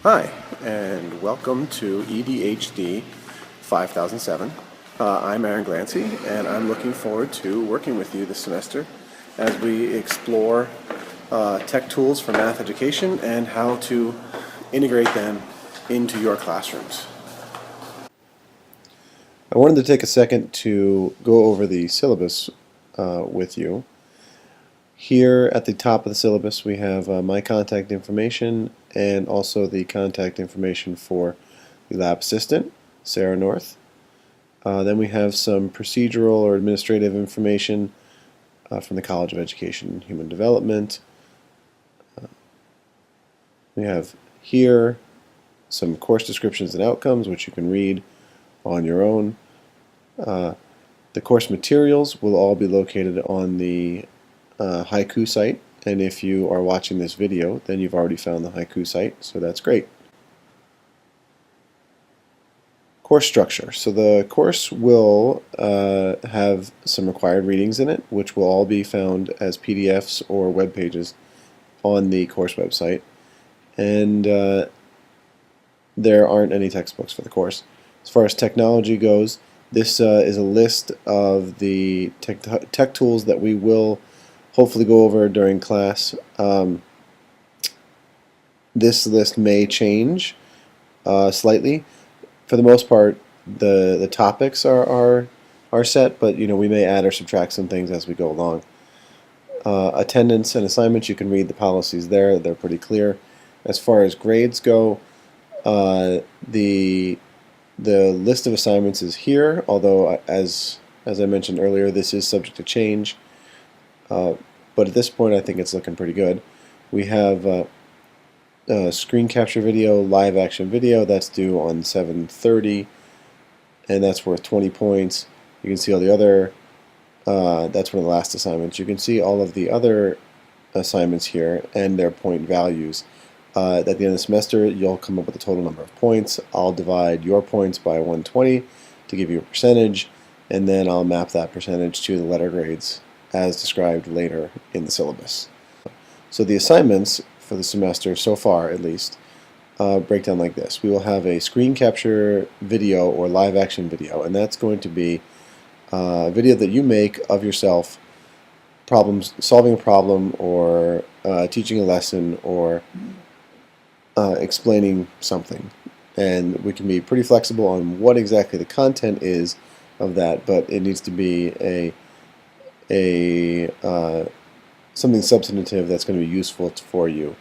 Hi, and welcome to EDHD 5007. I'm Aaron Glancy, and I'm looking forward to working with you this semester as we explore tech tools for math education and how to integrate them into your classrooms. I wanted to take a second to go over the syllabus with you. Here at the top of the syllabus we have my contact information and also the contact information for the lab assistant, Sarah North. Then we have some procedural or administrative information from the College of Education and Human Development. We have here some course descriptions and outcomes which you can read on your own. The course materials will all be located on the Haiku site, and if you are watching this video then you've already found the Haiku site, so that's great. Course structure. So the course will have some required readings in it, which will all be found as PDFs or web pages on the course website, and there aren't any textbooks for the course. As far as technology goes, this is a list of the tech tools that we will hopefully go over during class. This list may change slightly. For the most part, the topics are set, but we may add or subtract some things as we go along. Attendance and assignments, you can read the policies there. They're pretty clear. As far as grades go, the list of assignments is here, although as I mentioned earlier, this is subject to change. But at this point I think it's looking pretty good. We have screen capture video, live action video, that's due on 7:30, and that's worth 20 points. You can see all the other, that's one of the last assignments. You can see all of the other assignments here and their point values. At the end of the semester you'll come up with the total number of points. I'll divide your points by 120 to give you a percentage, and then I'll map that percentage to the letter grades as described later in the syllabus. So the assignments for the semester so far, at least, break down like this. We will have a screen capture video or live action video, and that's going to be a video that you make of yourself solving a problem or teaching a lesson or explaining something. And we can be pretty flexible on what exactly the content is of that, but it needs to be something substantive that's going to be useful for you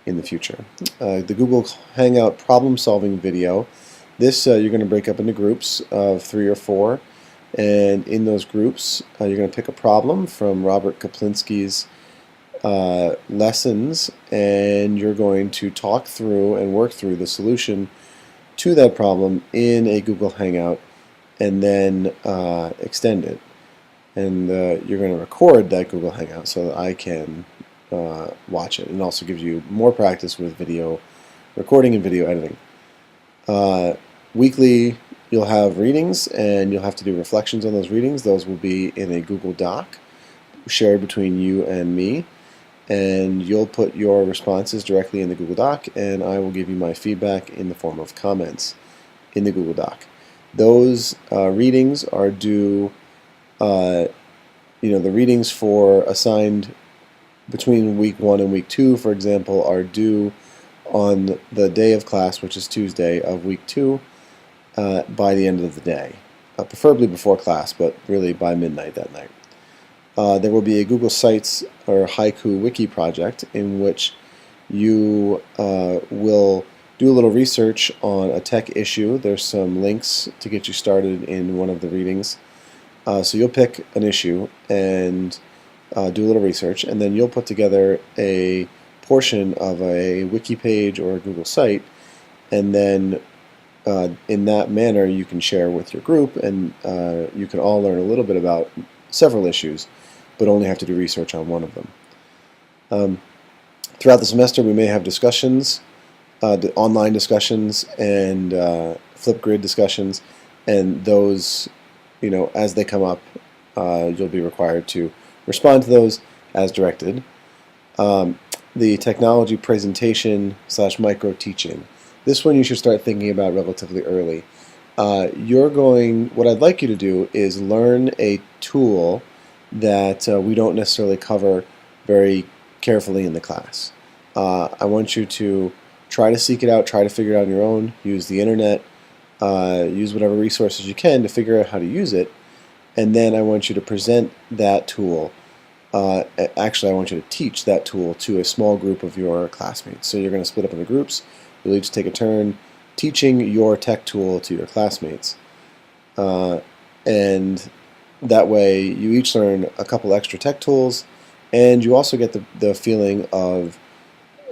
in the future. The Google Hangout problem-solving video, this you're going to break up into groups of 3 or 4, and in those groups you're going to pick a problem from Robert Kaplinsky's lessons, and you're going to talk through and work through the solution to that problem in a Google Hangout and then extend it. And you're going to record that Google Hangout so that I can watch it, and also gives you more practice with video recording and video editing. Weekly you'll have readings, and you'll have to do reflections on those readings. Those will be in a Google Doc shared between you and me, and you'll put your responses directly in the Google Doc, and I will give you my feedback in the form of comments in the Google Doc. Those readings are due, the readings for assigned between week 1 and week 2, for example, are due on the day of class, which is Tuesday of week 2, by the end of the day. Preferably before class, but really by midnight that night. There will be a Google Sites or Haiku Wiki project in which you will do a little research on a tech issue. There's some links to get you started in one of the readings. So you'll pick an issue and do a little research, and then you'll put together a portion of a wiki page or a Google site, and then in that manner you can share with your group, and you can all learn a little bit about several issues, but only have to do research on one of them. Throughout the semester we may have discussions, online discussions and Flipgrid discussions, and those, as they come up, you'll be required to respond to those as directed. The technology presentation / micro teaching. This one you should start thinking about relatively early. What I'd like you to do is learn a tool that we don't necessarily cover very carefully in the class. I want you to try to seek it out, try to figure it out on your own, use the internet, use whatever resources you can to figure out how to use it, and then I want you to present that tool. Actually, I want you to teach that tool to a small group of your classmates. So you're going to split up into groups. You'll each take a turn teaching your tech tool to your classmates. And that way you each learn a couple extra tech tools, and you also get the feeling of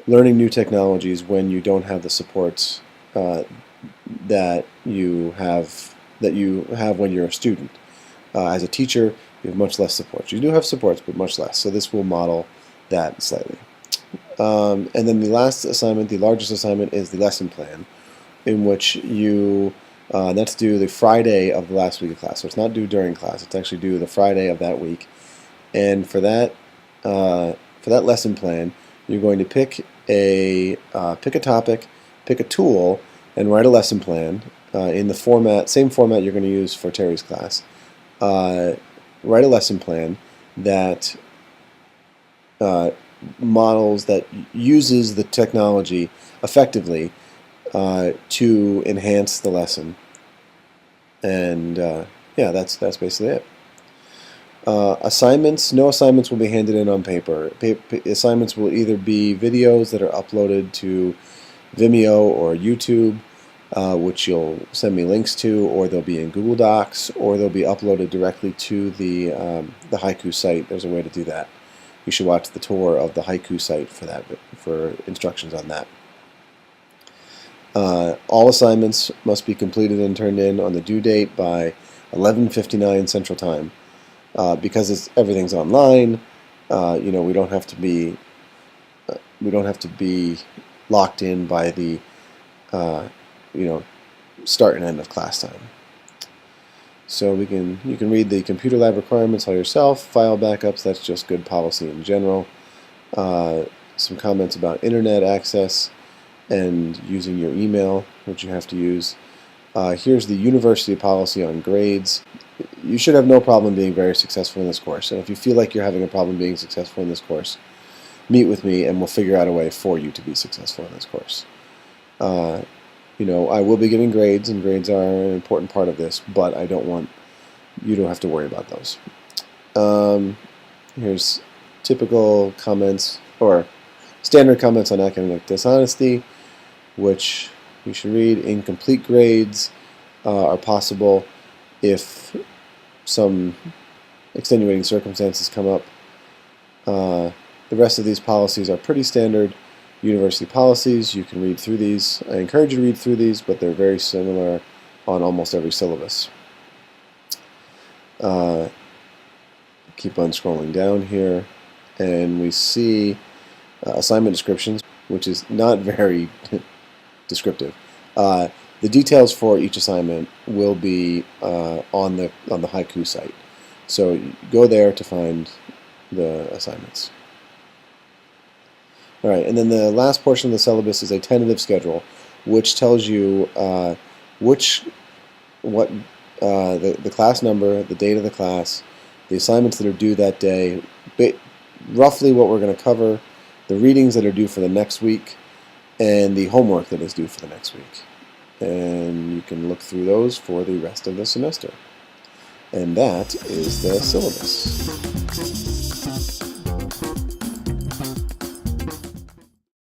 learning new technologies when you don't have the supports that you have when you're a student. As a teacher, you have much less support. You do have supports, but much less. So this will model that slightly. And then the last assignment, the largest assignment, is the lesson plan, in which that's due the Friday of the last week of class. So it's not due during class. It's actually due the Friday of that week. And for that lesson plan, you're going to pick a topic, pick a tool, and write a lesson plan in the same format you're going to use for Terry's class. Write a lesson plan that that uses the technology effectively to enhance the lesson. And yeah, that's basically it. Assignments, no assignments will be handed in on paper. Assignments will either be videos that are uploaded to Vimeo or YouTube, which you'll send me links to, or they'll be in Google Docs, or they'll be uploaded directly to the Haiku site. There's a way to do that. You should watch the tour of the Haiku site for instructions on that. All assignments must be completed and turned in on the due date by 11:59 Central Time. Because everything's online, we don't have to be locked in by the start and end of class time. So you can read the computer lab requirements all yourself. File backups, that's just good policy in general. Some comments about internet access and using your email, which you have to use. Here's the university policy on grades. You should have no problem being very successful in this course. And if you feel like you're having a problem being successful in this course, meet with me and we'll figure out a way for you to be successful in this course. I will be giving grades, and grades are an important part of this, but I don't want you to have to worry about those. Here's typical comments, or standard comments on academic dishonesty, which you should read. Incomplete grades are possible if some extenuating circumstances come up. The rest of these policies are pretty standard university policies. You can read through these. I encourage you to read through these, but they're very similar on almost every syllabus. Keep on scrolling down here, and we see assignment descriptions, which is not very descriptive. The details for each assignment will be on the Haiku site. So go there to find the assignments. All right, and then the last portion of the syllabus is a tentative schedule, which tells you the class number, the date of the class, the assignments that are due that day, roughly what we're going to cover, the readings that are due for the next week, and the homework that is due for the next week. And you can look through those for the rest of the semester. And that is the syllabus.